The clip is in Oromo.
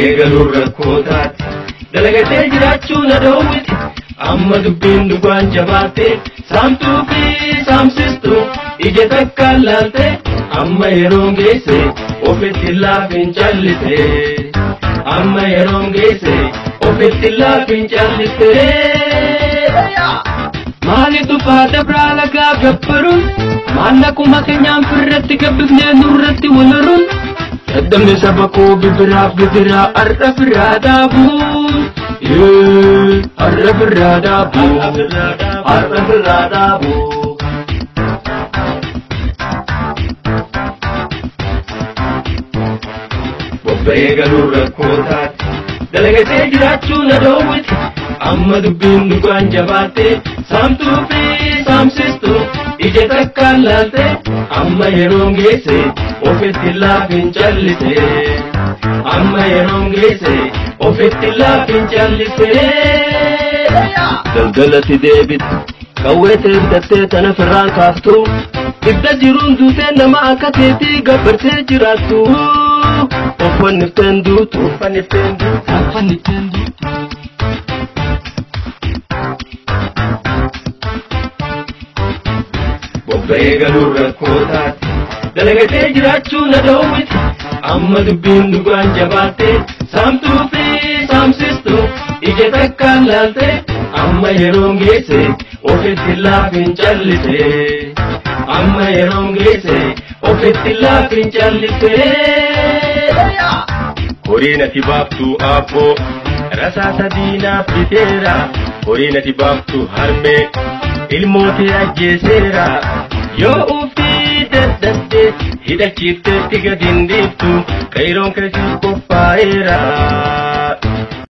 Eegaluu rakkootaati dalagatee jiraachuu na dhoowwiti amma dubbiin dhugaan jabaate saamtuu fi saamsistu ija takka laalte amma yeroon geesse ofitti laafin callise amma yeroon geesse ofitti laafin callise maalitu faada braala gaabbaruun maallaquma keenyaan firratti gabbifnee nurratti walaruun Damne sabako bibira arra biradabu arra biradabu Eegaluu rakkootaati dalagatee jiraachuu na dhoowwiti amma dubbiin dhugaan jabaate saamtuu fi saamsistu ija takka laalte amma yeroon geesse ofitti laafin callise amma yeroon geesse ofitti laafin callise Dalgalatti deebiti qawweetee bitattee tana firraan kaaftu ibda jiruun duutee nama akka teetii gabbartee jiraattu Ofanifteen duutu Eegaluu rakkootaati dalagatee jiraachuu na dhoowwiti amma dubbiin dhugaan jabaate saamtuu fi saamsistu ija takka laalte amma yeroon geesse ofitti laafin callise amma yeroon geesse ofitti laafin callise Horiin ati baaftu abboo rasaasa diinaaf biteera horiin ati baaftu harmee ilmootee ajjeeseera Yoo ufii dadhabde hidhachiifteetti gadi hin dhiiftu qeeroon keessi qophaa'eera